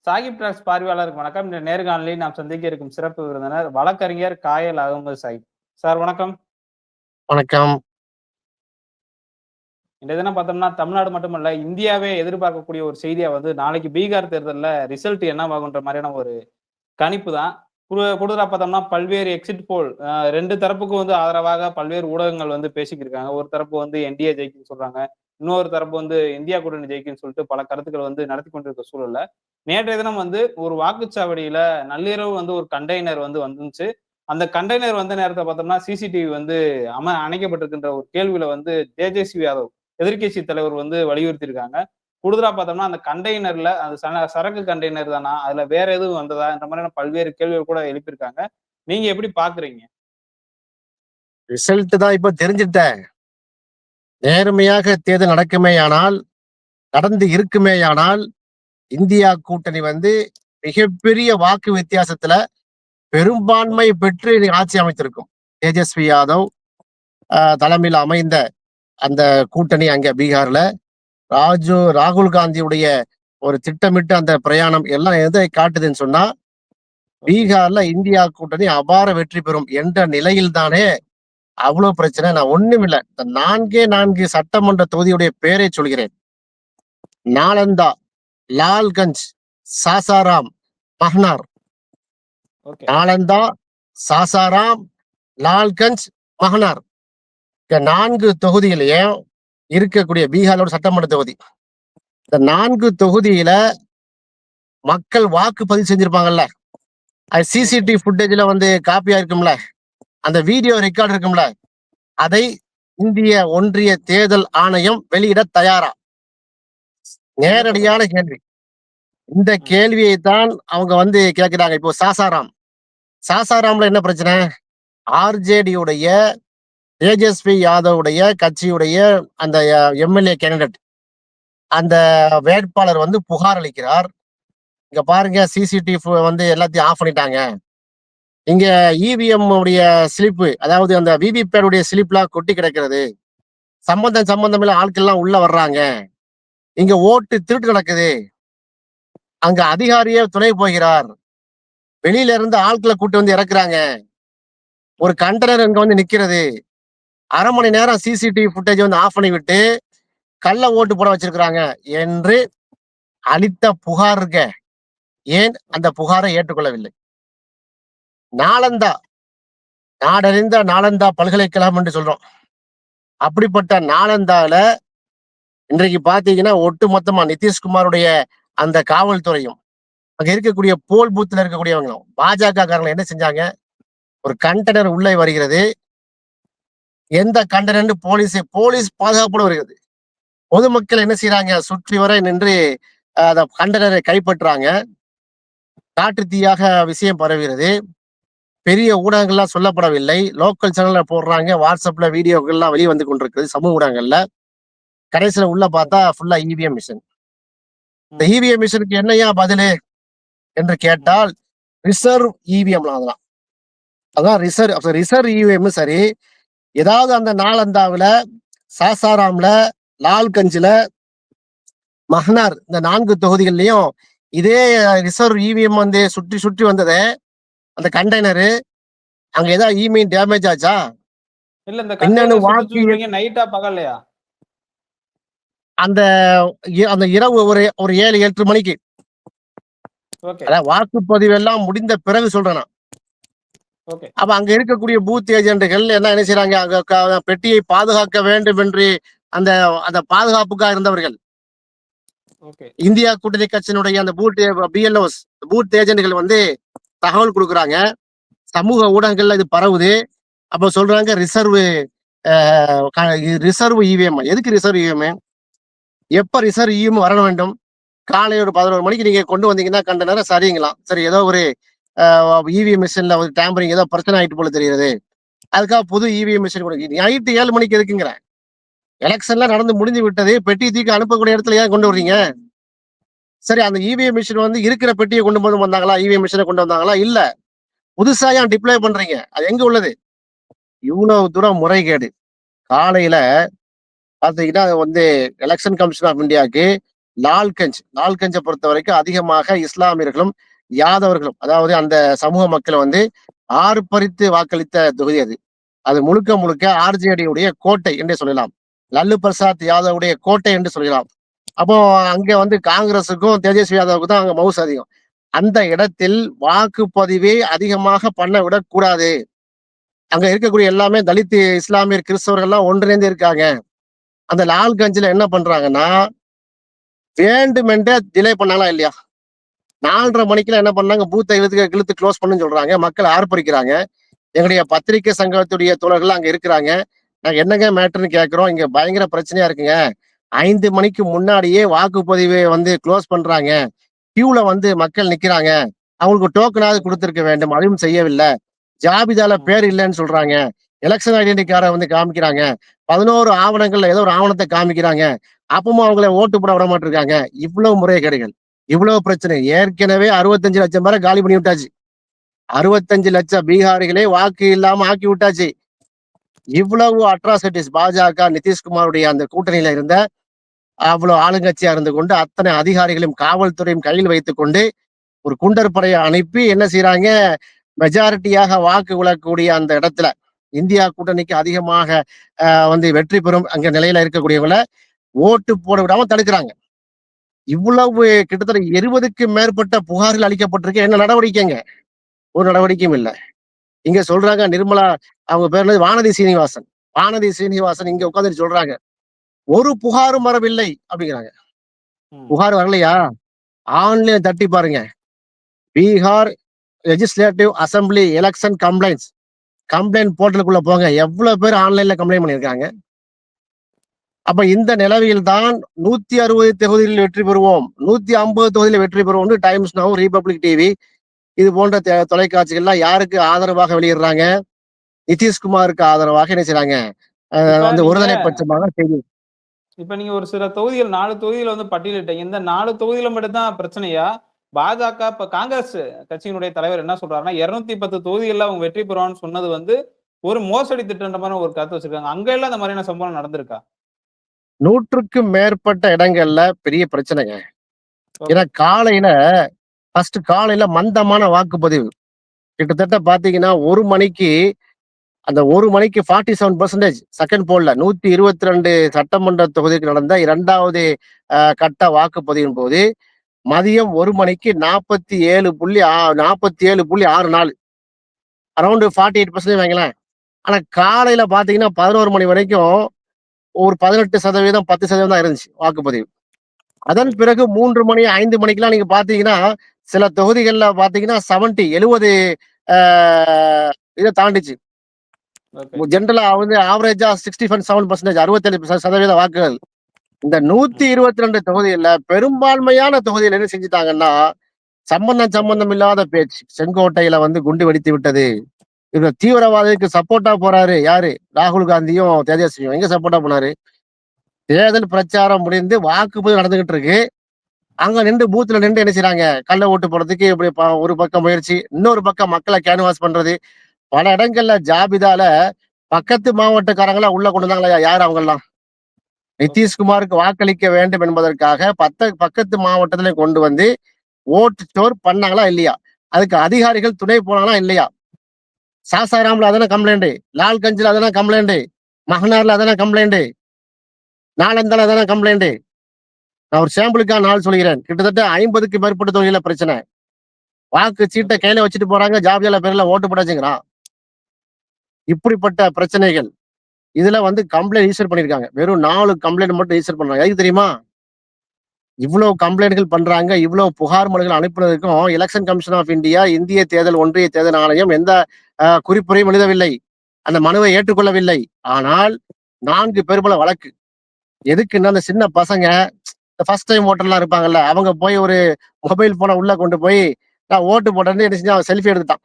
Sahib tax பார்வையாளருக்கு வணக்கம். இந்த நேர்காணலில் நாம் சந்திக்க இருக்கும் சிறப்பு விருந்தினர் வழக்கறிஞர் காயல் அகமது சாகிப். சார் வணக்கம். வணக்கம். இந்த தினம் பார்த்தோம்னா தமிழ்நாடு மட்டுமல்ல, இந்தியாவே எதிர்பார்க்கக்கூடிய ஒரு செய்தியா நாளைக்கு பீகார் தேர்தல்ல ரிசல்ட் என்னவாகுன்ற மாதிரியான ஒரு கணிப்பு தான். கூடுதலா பார்த்தோம்னா பல்வேறு எக்ஸிட் போல் 2 தரப்புக்கும் ஆதரவாக பல்வேறு ஊடகங்கள் பேசிக்கிட்டு இருக்காங்க. ஒரு தரப்பு என்டிஏ ஜெயிக்கும்னு சொல்றாங்க. இன்னொரு தரப்பு இந்தியா கூட்டணி ஜெயிக்கும்னு சொல்லிட்டு பல கருத்துக்கள் நடத்தி கொண்டிருக்க சூழல்ல, நேற்றைய தினம் ஒரு வாக்குச்சாவடியில நள்ளிரவு ஒரு கண்டெய்னர் வந்துச்சு. அந்த கண்டெய்னர் வந்த நேரத்த பார்த்தோம்னா, சிசிடிவி அணைக்கப்பட்டிருக்கின்ற ஒரு கேள்வியில தேஜஸ்வி யாதவ் எதிர்க்கட்சி தலைவர் வலியுறுத்தியிருக்காங்க. கூடுதலா பார்த்தோம்னா, அந்த கண்டெய்னர்ல அது சரக்கு கண்டெய்னர் தானா? அதுல வேற எதுவும் வந்ததா? என்ற மாதிரியான பல்வேறு கேள்விகள் கூட எழுப்பியிருக்காங்க. நீங்க எப்படி பார்க்குறீங்க? ரிசல்ட் தான் இப்ப தெரிஞ்சுட்டேன். நேர்மையாக தேர்தல் நடந்து இருக்குமேயானால் இந்தியா கூட்டணி மிகப்பெரிய வாக்கு வித்தியாசத்துல பெரும்பான்மை பெற்று ஆட்சி அமைத்திருக்கும். தேஜஸ்வி யாதவ் தலைமையில் அமைந்த அந்த கூட்டணி அங்க பீகார்ல ராகுல் காந்தியுடைய ஒரு திட்டமிட்டு அந்த பிரயாணம் எல்லாம் எதை காட்டுதுன்னு சொன்னா, பீகார்ல இந்தியா கூட்டணி அபார வெற்றி பெறும் என்ற நிலையில் தானே அவ்வளவு பிரச்சனை. நான் ஒண்ணுமில்ல, இந்த 4 சட்டமன்ற தொகுதியுடைய பெயரை சொல்கிறேன். நாலந்தா, லால்கஞ்ச், சாசாராம், மஹ்னார். நாலந்தா, சாசாராம், லால்கஞ்ச், மஹ்னார். இந்த 4 தொகுதியிலையும் இருக்கக்கூடிய பீகாரோட சட்டமன்ற தொகுதி. இந்த 4 தொகுதியில மக்கள் வாக்கு பதிவு செஞ்சிருப்பாங்கல்ல, அது சிசிடிவி ஃபுட்டேஜ்ல காப்பியா இருக்கும்ல, அந்த வீடியோ ரெக்கார்டு இருக்கும்ல, அதை இந்திய ஒன்றிய தேர்தல் ஆணையம் வெளியிட தயாரா? நேரடியான கேள்வி. இந்த கேள்வியை தான் அவங்க கேட்கிறாங்க. இப்போ சாசாராம்ல என்ன பிரச்சனை? ஆர்ஜேடியுடைய தேஜஸ்வி யாதவுடைய கட்சியுடைய அந்த எம்எல்ஏ கேண்டிடேட், அந்த வேட்பாளர் புகார் அளிக்கிறார். இங்க பாருங்க, சிசிடிவி எல்லாத்தையும் ஆஃப் பண்ணிட்டாங்க. இங்க இவிஎம் உடைய ஸ்லிப்பு, அதாவது அந்த விவிபேட் உடைய ஸ்லிப்லாம் கொட்டி கிடக்கிறது. சம்பந்தம் ஆட்கள் எல்லாம் உள்ள வர்றாங்க. இங்க ஓட்டு திருட்டு நடக்குது. அங்க அதிகாரியே துணை போகிறார். வெளியில இருந்து ஆட்களை கூட்டு இறக்குறாங்க. ஒரு கண்டனர் இங்க நிக்கிறது. அரை மணி நேரம் சிசிடிவி ஃபுட்டேஜ் ஆஃப் பண்ணி விட்டு கள்ள ஓட்டு போட வச்சிருக்கிறாங்க என்று அளித்த புகார் இருக்க. ஏன் அந்த புகாரை ஏற்றுக்கொள்ளவில்லை? நாடறிந்த நாலந்தா பல்கலைக்கழகம் என்று சொல்றோம். அப்படிப்பட்ட நாலந்தால இன்றைக்கு பாத்தீங்கன்னா ஒட்டு மொத்தமா நிதிஷ்குமாருடைய அந்த காவல்துறையும் அங்க இருக்கக்கூடிய போல் பூத்துல இருக்கக்கூடியவங்களும் பாஜக காரங்க என்ன செஞ்சாங்க? ஒரு கண்டெய்னர் உள்ளே வருகிறது. எந்த கண்டெய்னர் போலீஸ் பாதுகாப்போடு வருகிறது. பொதுமக்கள் என்ன செய்யறாங்க? சுற்றி வர நின்று அந்த கண்டெய்னரை கைப்பற்றுறாங்க. காட்டு தீயாக விஷயம் பரவுகிறது. பெரிய ஊடகங்கள்லாம் சொல்லப்படவில்லை. லோக்கல் சேனல்ல போடுறாங்க. வாட்ஸ்அப்ல வீடியோக்கள்லாம் வெளியே வந்து கொண்டிருக்கிறது சமூக ஊடகங்கள்ல. கடைசியில உள்ள பார்த்தா ஃபுல்லா இவிஎம் மிஷின். இந்த இவிஎம் மிஷினுக்கு என்னையா பதிலு என்று கேட்டால், ரிசர்வ் இவிஎம் அதெல்லாம். அதான் ரிசர்வ் இவிஎம். சரி, ஏதாவது அந்த நாலந்தாவுல, சாசாராம்ல, லால்கஞ்சில, மஹ்னார் இந்த 4 தொகுதிகள்லயும் இதே ரிசர்வ் இவிஎம் சுற்றி சுற்றி வந்தது. அந்த கண்டெய்னரு அங்க ஏதாவது இமெயில் டேமேஜ் ஆச்சா? இல்ல, இந்த கண்டெய்னர் வாக்கு நைட்டா பகல்லையா? அந்த இரவு ஒரு 7-8 மணிக்கு. அதான் வாக்குப்பதிவு எல்லாம் முடிந்த பிறகு சொல்றேன் நான். அப்ப அங்க இருக்கக்கூடிய பூத் ஏஜென்ட்கள் என்ன செய்யறாங்க? அங்க பெட்டியை பாதுகாக்க வேண்டும் என்று அந்த அந்த பாதுகாப்புக்காக இருந்தவர்கள், இந்தியா கூட்டணி கட்சியினுடைய அந்த பிஎல்ஓஸ் பூத் ஏஜென்ட்கள் தகவல் கொடுக்குறாங்க. சமூக ஊடகங்கள்ல இது பரவுது. அப்ப சொல்றாங்க ரிசர்வ் இவிஎம். எதுக்கு ரிசர்வ் இவிஎம்? எப்ப ரிசர்வ் இவிஎம் வர வேண்டும்? காலை ஒரு 11 மணிக்கு நீங்க கொண்டு வந்தீங்கன்னா கண்டெய்னரை சரிங்களாம். சரி, ஏதோ ஒரு இவிஎம் மிஷின்ல ஒரு டேம்பரிங் ஏதோ பிரச்சனை ஆயிட்டு போல தெரியுது. அதுக்காக புது இவிஎம் மிஷின் கொடுங்க. நைட்டு 7 மணிக்கு எதுக்குங்கிற? எலெக்ஷன்லாம் நடந்து முடிஞ்சு விட்டது. பெட்டி தூக்கி அனுப்பக்கூடிய இடத்துல ஏன் கொண்டு வர்றீங்க? சரி, அந்த இவிஎம் மிஷின் இருக்கிற பெட்டியை கொண்டு வந்தாங்களா? இவிஎம் மிஷினை கொண்டு வந்தாங்களா? இல்ல, புதுசா ஏன் டிப்ளை பண்றீங்க? அது எங்க உள்ளது? இவ்வளவு தூரம் முறைகேடு. காலையில பாத்தீங்கன்னா எலெக்ஷன் கமிஷன் ஆஃப் இந்தியாவுக்கு லால்கஞ்சை பொறுத்த வரைக்கும் அதிகமாக இஸ்லாமியர்களும் யாதவர்களும், அதாவது அந்த சமூக மக்களை வந்து ஆர்ப்பரித்து வாக்களித்த தொகுதி அது. அது முழுக்க முழுக்க ஆர்ஜேடி உடைய கோட்டை என்றே சொல்லலாம். லல்லு பிரசாத் யாதவுடைய கோட்டை என்று சொல்லலாம். அப்போ அங்க வந்து காங்கிரஸுக்கும் தேஜஸ்வி யாதவுக்கு தான் அங்க மவுசு அதிகம். அந்த இடத்தில் வாக்குப்பதிவை அதிகமாக பண்ண விடக்கூடாது. அங்க இருக்கக்கூடிய எல்லாமே தலித், இஸ்லாமியர், கிறிஸ்தவர்கள் எல்லாம் ஒன்றிணைந்து இருக்காங்க. அந்த லால்கஞ்சில என்ன பண்றாங்கன்னா, வேண்டுமென்றே டிலே பண்ணாங்களா இல்லையா? 4:30 மணிக்கெல்லாம் என்ன பண்ணாங்க, பூத்தை இழுத்து க்ளோஸ் பண்ணுன்னு சொல்றாங்க. மக்கள் ஆர்ப்பரிக்கிறாங்க. எங்களுடைய பத்திரிகை சங்கத்துடைய தோழர்கள் அங்க இருக்கிறாங்க. நாங்க என்னங்க மேட்டர்ன்னு கேட்கிறோம். இங்க பயங்கர பிரச்சனையா இருக்குங்க. 5 மணிக்கு முன்னாடியே வாக்குப்பதிவை வந்து க்ளோஸ் பண்றாங்க. கியூல வந்து மக்கள் நிக்கிறாங்க. அவங்களுக்கு டோக்கனாவது கொடுத்திருக்க வேண்டும். அதுவும் செய்யவில்லை. ஜாபிதால பேர் இல்லைன்னு சொல்றாங்க. எலெக்ஷன் ஐடென்டி கார்டை வந்து காமிக்கிறாங்க. 11 ஆவணங்கள்ல ஏதோ ஒரு ஆவணத்தை காமிக்கிறாங்க. அப்பவும் அவங்களை ஓட்டு போட விட மாட்டிருக்காங்க. இவ்வளவு முறைகேடுகள், இவ்வளவு பிரச்சனை. ஏற்கனவே 65 லட்சம் பேரை காலி பண்ணி விட்டாச்சு. 65 லட்சம் பீகாரிகளே வாக்கு இல்லாம ஆக்கி விட்டாச்சு. இவ்வளவு அட்ராசிட்டிஸ் பாஜக நிதிஷ்குமாருடைய அந்த கூட்டணியில இருந்த அவ்வளவு ஆளுங்கட்சியா இருந்து கொண்டு அத்தனை அதிகாரிகளையும் காவல்துறையும் கையில் வைத்துக் கொண்டு ஒரு குண்டர் படையை அனுப்பி என்ன செய்யறாங்க, மெஜாரிட்டியாக வாக்கு விழக்கூடிய அந்த இடத்துல இந்தியா கூட்டணிக்கு அதிகமாக வந்து வெற்றி பெறும் அங்க நிலையில இருக்கக்கூடியவங்கள ஓட்டு போட விடாம தடுக்கிறாங்க. இவ்வளவு கிட்டத்தட்ட 20க்கும் மேற்பட்ட புகார்கள் அளிக்கப்பட்டிருக்கு. என்ன நடவடிக்கைங்க? ஒரு நடவடிக்கையும் இல்லை. இங்க சொல்றாங்க நிர்மலா, அவங்க பேர் என்னது, வானதி சீனிவாசன் இங்க உட்கார்ந்து சொல்றாங்க ஒரு புகாரும் வரவில்லை அப்படிங்கிறாங்க. புகார் வரலையா? ஆன்லைன் தட்டி பாருங்க. Bihar legislative assembly election complaint போர்ட்டலுக்குள்ள போங்க. எவ்வளவு பேர் ஆன்லைன்ல கம்ப்ளைண்ட் பண்ணியிருக்காங்க. அப்ப இந்த நிலவையில் தான் 160 தொகுதியில் வெற்றி பெறுவோம், 150 தொகுதியில் வெற்றி பெறுவோம் டைம்ஸ் நவ், ரிபப்ளிக் டிவி இது போன்ற தொலைக்காட்சிகள்லாம் யாருக்கு ஆதரவாக வெளியிடுறாங்க? நிதிஷ்குமாருக்கு ஆதரவாக என்ன செய்றாங்க, வந்து ஒருதலை பட்சமாக செய்தி. இப்ப நீங்க ஒரு சில தொகுதிகள் 4 தொகுதியில வந்து பட்டியலிட்டீங்க. இந்த 4 தொகுதியில மட்டும் தான் பிரச்சனையா? பாஜக இப்ப காங்கிரஸ் கட்சியினுடைய தலைவர் என்ன சொல்றாருன்னா 210 தொகுதிகள்ல அவங்க வெற்றி பெறுவான்னு சொன்னது வந்து ஒரு மோசடி திட்டம்ன்ற மாதிரி ஒரு கருத்து வச்சிருக்காங்க. அங்க எல்லாம் இந்த மாதிரியான சம்பவம் நடந்திருக்கா? 100க்கும் மேற்பட்ட இடங்கள்ல பெரிய பிரச்சனைங்க. ஏன்னா காலையில மந்தமான வாக்குப்பதிவு. கிட்டத்தட்ட பாத்தீங்கன்னா 1 மணிக்கு 47% செகண்ட் போல்ல 122 சட்டமன்ற தொகுதிக்கு நடந்த 2வது கட்ட வாக்குப்பதிவின் போது மதியம் 1 மணிக்கு 47.64 அரௌண்ட் 48% வைங்களேன். ஆனா காலையில பாத்தீங்கன்னா 11 மணி வரைக்கும் ஒரு 18%, 10% தான் இருந்துச்சு வாக்குப்பதிவு. அதன் பிறகு 3 மணி 5 மணிக்கெல்லாம் நீங்க பாத்தீங்கன்னா சில தொகுதிகள்ல பாத்தீங்கன்னா 70 இதை தாண்டிச்சு. ஜென்ரலா வந்து ஆவரேஜா 67%, 67% வாக்குகள். இந்த 122 தொகுதியில பெரும்பான்மையான தொகுதியில் என்ன செஞ்சுட்டாங்கன்னா, சம்பந்தம் இல்லாத பேச்சு. செங்கோட்டையில வந்து குண்டு வெடித்து விட்டது. இவங்க தீவிரவாதிக்கு சப்போர்ட்டா போறாரு யாரு? ராகுல் காந்தியும் தேஜஸ்வியும். எங்க சப்போர்ட்டா போனாரு? தேர்தல் பிரச்சாரம் முடிந்து வாக்குப்பதிவு நடந்துகிட்டு இருக்கு. அங்க நின்று பூத்துல நின்று என்ன செய்றாங்க, கள்ள ஓட்டு போடுறதுக்கு இப்படி ஒரு பக்கம் முயற்சி, இன்னொரு பக்கம் மக்களை கேன்வாஸ் பண்றது. பல இடங்கள்ல ஜாபிதால பக்கத்து மாவட்டக்காரங்களா உள்ள கொண்டு வந்தாங்களா? யார் அவங்கெல்லாம்? நிதிஷ்குமாருக்கு வாக்களிக்க வேண்டும் என்பதற்காக பக்கத்து மாவட்டத்துல கொண்டு வந்து ஓட்டு ஸ்டோர் பண்ணாங்களா இல்லையா? அதுக்கு அதிகாரிகள் துணை போனாங்களா இல்லையா? சாசாராம்ல அதான கம்ப்ளைண்ட், லால்கஞ்சில அதான கம்ப்ளைண்ட், மகனார்ல அதான கம்ப்ளைண்ட், நாலந்தால அதான கம்ப்ளைண்ட். நான் ஒரு சாம்பிளுக்கான நாள் சொல்கிறேன். கிட்டத்தட்ட 50க்கும் மேற்பட்ட தொகுதியில பிரச்சனை. வாக்கு சீட்டை கையில வச்சுட்டு போறாங்க, ஜாபிதால பேர்ல ஓட்டு போடாச்சுங்கிறான். இப்படிப்பட்ட பிரச்சனைகள். இதுல வந்து கம்ப்ளைண்ட் ரிஜிஸ்டர் பண்ணிருக்காங்க. வெறும் 4 கம்ப்ளைண்ட் மட்டும் ரிஜிஸ்டர் பண்றாங்க. எதுக்கு தெரியுமா? இவ்வளவு கம்ப்ளைண்ட்கள் பண்றாங்க, இவ்வளவு புகார் மனுகள் அனுப்புனதுக்கும் எலெக்ஷன் கமிஷன் ஆஃப் இந்தியா, இந்திய தேர்தல் ஒன்றிய தேர்தல் ஆணையம் எந்த குறிப்புரையும் எழுதவில்லை. அந்த மனுவை ஏற்றுக்கொள்ளவில்லை. ஆனால் 4 பேர் போல வழக்கு. எதுக்குன்னா அந்த சின்ன பசங்க, ஃபர்ஸ்ட் டைம் ஓட்டர்லாம் இருப்பாங்கல்ல, அவங்க போய் ஒரு மொபைல் போனை உள்ள கொண்டு போய் நான் ஓட்டு போட்டேன்னு என்ன செஞ்சா, அவன் செல்ஃபி எடுத்துட்டான்.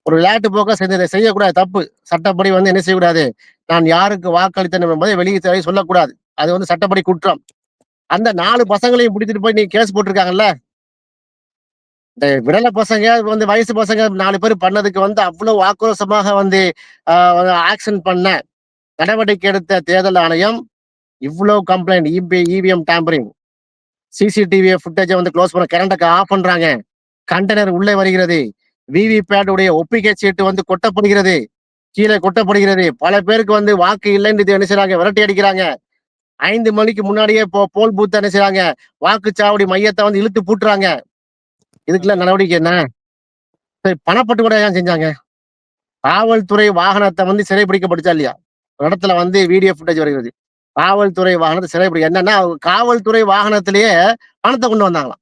ஒரு விளையாட்டு போக்க செய்யக்கூடாது, தப்பு. சட்டப்படி வந்து என்ன செய்யக்கூடாது, நான் யாருக்கு வாக்களித்தேன் என்பதை வெளியே சொல்லக்கூடாது. அது வந்து சட்டப்படி குற்றம். அந்த 4 பசங்களையும் பிடிச்சிட்டு போய் நீ கேஸ் போட்டிருக்காங்கல்ல, இந்த விடல பசங்க வந்து வயசு பசங்க 4 பேர் பண்ணதுக்கு வந்து அவ்வளவு ஆக்ரோஷமாக வந்து ஆக்ஷன் பண்ண நடவடிக்கை எடுத்த தேர்தல் ஆணையம் இவ்வளவு கம்ப்ளைண்ட், இவிஎம் டாம்பரிங், சிசிடிவி ஃபுட்டேஜை வந்து க்ளோஸ் பண்ண கரண்ட்டை ஆஃப் பண்றாங்க. கண்டெய்னர் உள்ளே வருகிறது. விவிபேட் உடைய ஒப்பிகை சீட்டு வந்து கொட்டப்படுகிறது. கீழே கொட்டப்படுகிறது. பல பேருக்கு வந்து வாக்கு இல்லைன்னு இது என்ன செய்றாங்க? விரட்டி அடிக்கிறாங்க. 5 மணிக்கு முன்னாடியே போல் பூத்த என்ன செய்றாங்க? வாக்குச்சாவடி மையத்த வந்து இழுத்து பூட்டுறாங்க. இதுக்கெல்லாம் ஓகே. நடவடிக்கை என்ன? சரி பணப்பட்டுவாடா ஏன் செஞ்சாங்க? காவல்துறை வாகனத்த வந்து சிறைபிடிக்கப்பட்டுச்சா இல்லையா? ஒரு இடத்துல வந்து வீடியோ ஃபுட்டேஜ் வருகிறது. காவல்துறை வாகனத்த சிறைபிடி என்னன்னா, காவல்துறை வாகனத்திலேயே பணத்த கொண்டு வந்தாங்களாம்.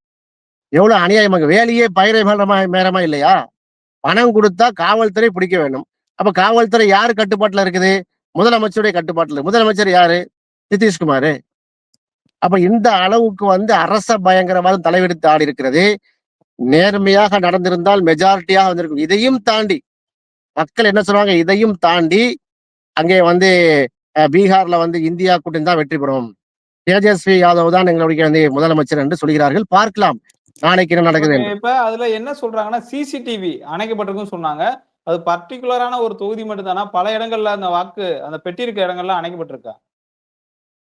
எவ்வளவு அநியாயமாங்க. வேலையே மேரமா இல்லையா? பணம் குடுத்தா காவல்துறை பிடிக்க வேண்டும். அப்ப காவல்துறை யாரு கட்டுப்பாட்டுல இருக்குது? முதலமைச்சருடைய கட்டுப்பாட்டுல. முதலமைச்சர் யாரு? நிதிஷ்குமாரு. அப்ப இந்த அளவுக்கு வந்து அரச பயங்கரவாதம் தலைவிரித்து ஆடியிருக்கிறது. நேர்மையாக நடந்திருந்தால் மெஜாரிட்டியா வந்திருக்கும். இதையும் தாண்டி மக்கள் என்ன சொல்றாங்க? இதையும் தாண்டி அங்கே வந்து பீகார்ல வந்து இந்தியா கூட்டணி தான் வெற்றி பெறும். தேஜஸ்வி யாதவ் தான் எங்களுடைய வந்து முதலமைச்சர் என்று சொல்கிறார்கள். பார்க்கலாம். நாளைக்கு என்ன நடக்குது ஓகே. என்று. இப்ப அதுல என்ன சொல்றாங்கன்னா, சிசிடிவி அணைக்கப்பட்டிருக்குன்னு சொன்னாங்க. அது பர்ட்டிகுலரான ஒரு தொகுதி மட்டும் தானா? பல இடங்கள்ல அந்த அந்த பெட்டி இருக்க இடங்கள்லாம் அணைக்கப்பட்டிருக்கா?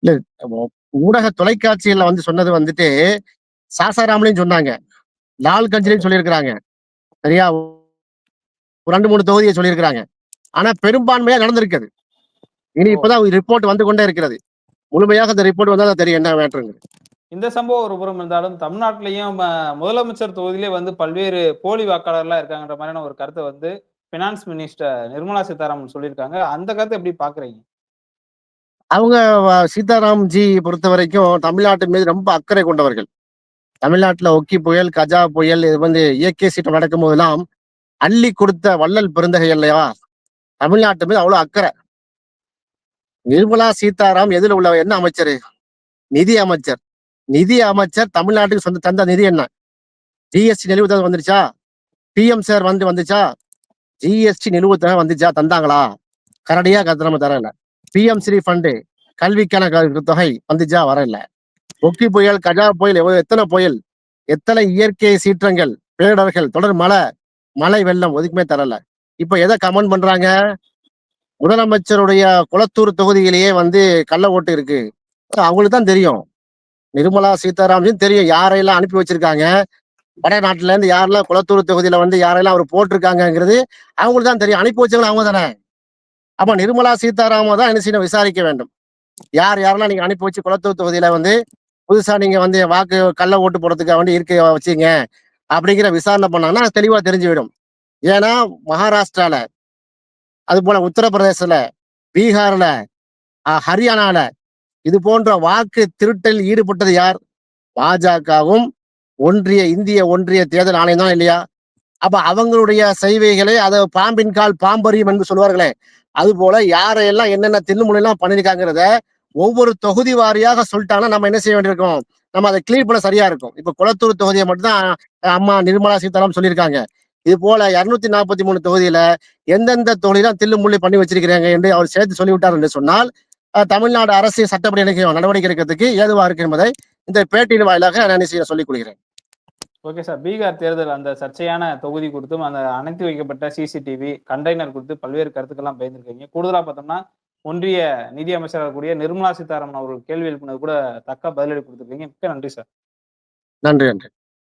இல்ல ஊடக தொலைக்காட்சியில வந்து சொன்னது வந்துட்டு சாசாராம்லயும் சொன்னாங்க. லால்கஞ்சிலையும் ஓகே. சொல்லியிருக்கிறாங்க. சரியா? ஒரு 2, 3 தொகுதிய சொல்லியிருக்கிறாங்க. ஆனா பெரும்பான்மையா நடந்திருக்கு அது. இனி ஓ! இப்பதான் ரிப்போர்ட் வந்து கொண்டே இருக்கிறது. முழுமையாக அந்த ரிப்போர்ட் வந்தா தான் தெரியும் என்ன மேட்டர்ன்னு. இந்த சம்பவம் ஒரு புறம் இருந்தாலும், தமிழ்நாட்டிலயும் முதலமைச்சர் தொகுதியிலே வந்து பல்வேறு போலி வாக்காளர்லாம் இருக்காங்கன்ற மாரியான ஒரு கருத்த வந்து பினான்ஸ் மினிஸ்டர் நிர்மலா சீதாராமன் சொல்லியிருக்காங்க. அந்த கருத்த எப்படி பார்க்குறீங்க? அவங்க சீதாராம்ஜி பொறுத்தவரைக்கும் தமிழ்நாட்டின் மீது ரொம்ப அக்கறை கொண்டவர்கள். தமிழ்நாட்டுல ஒக்கி புயல், கஜா புயல் இது வந்து இயற்கை சீற்றம் நடக்கும்போதெல்லாம் அள்ளி கொடுத்த வள்ளல் பெருந்தகை இல்லையா? தமிழ்நாட்டு மீது அவ்வளவு அக்கறை. நிர்மலா சீதாராம் எதுல உள்ள என்ன அமைச்சரு? நிதி அமைச்சர். நிதி அமைச்சர் தமிழ்நாட்டுக்கு தந்த நிதி என்ன? ஜிஎஸ்டி நிலுவைத் வந்துருச்சா? பிஎம் சார் வந்துச்சா? ஜிஎஸ்டி நிலுவைத் வந்துச்சா? தந்தாங்களா? கரடியா கத்திரமா தரல. பிஎம் ஸ்ரீ ஃபண்டு கல்விக்கான தொகை வந்துச்சா? வரல. ஒக்கி புயல், கஜா புயல், எத்தனை புயல், எத்தனை இயற்கை சீற்றங்கள், பேரிடர்கள், தொடர் மழை வெள்ளம் ஒதுக்குமே தரல. இப்ப எதை கமெண்ட் பண்றாங்க? முதலமைச்சருடைய குளத்தூர் தொகுதியிலேயே வந்து கள்ள ஓட்டு இருக்கு. அவங்களுக்கு தான் தெரியும். நிர்மலா சீதாராமன் தெரியும் யாரையெல்லாம் அனுப்பி வச்சிருக்காங்க. வடநாட்டுல இருந்து யாரெல்லாம் குளத்தூர் தொகுதியில வந்து யாரெல்லாம் அவர் போட்டிருக்காங்கிறது அவங்களுக்கு தான் தெரியும். அனுப்பி வச்சவங்க அவங்க தானே. அப்ப நிர்மலா சீதாராம தான் என்ன செய்யணும்? விசாரிக்க வேண்டும். யாரெல்லாம் நீங்க அனுப்பி வச்சு குளத்தூர் தொகுதியில வந்து புதுசா நீங்க வந்து வாக்கு கள்ள ஓட்டு போடுறதுக்காக வேண்டி இருக்க வச்சீங்க அப்படிங்கிற விசாரணை பண்ணாங்கன்னா தெளிவா தெரிஞ்சுவிடும். ஏன்னா மகாராஷ்டிரால, அது போல உத்தரப்பிரதேசல, பீகார்ல, ஹரியானால இது போன்ற வாக்கு திருட்டில் ஈடுபட்டது யார்? பாஜகவும் இந்திய ஒன்றிய தேர்தல் ஆணையம் தான் இல்லையா? அப்ப அவங்களுடைய செய்வைகளை அதை பாம்பின் கால் பாம்பறியும் என்று சொல்வார்களே, அது போல யாரையெல்லாம் என்னென்ன தில்லுமுல்லாம் பண்ணிருக்காங்கிறத ஒவ்வொரு தொகுதி வாரியாக சொல்லிட்டாங்கன்னா நம்ம என்ன செய்ய வேண்டியிருக்கும்? நம்ம அதை கிளியர் பண்ண சரியா இருக்கும். இப்ப குளத்தூர் தொகுதியை மட்டும் தான் அம்மா நிர்மலா சீதாராமன் சொல்லியிருக்காங்க. இது போல 243 தொகுதியில எந்தெந்த தொகுதியில தில்லுமுள்ளி பண்ணி வச்சிருக்கிறாங்க என்று அவர் சேர்த்து சொல்லிவிட்டார் என்று சொன்னால் தமிழ்நாடு அரசு சட்டப்படி நடவடிக்கை எடுக்கிறதுக்கு ஏதுவா இருக்கு என்பதை இந்த பேட்டியின் வாயிலாக நான் சொல்லிக் கொள்கிறேன். Okay sir. பீகார் தேர்தல் அந்த சர்ச்சையான தொகுதி குறித்தும், அந்த அணைத்து வைக்கப்பட்ட சிசிடிவி, கண்டெய்னர் குறித்து பல்வேறு கருத்துக்கள்லாம் பகிர்ந்திருக்கீங்க. கூடுதலா பார்த்தோம்னா, ஒன்றிய நிதி அமைச்சராக இருக்கக்கூடிய நிர்மலா சீதாராமன் அவர்கள் கேள்வி எழுப்பினது கூட தக்க பதிலடி குடுத்திருக்கீங்க. மிக்க நன்றி சார். நன்றி.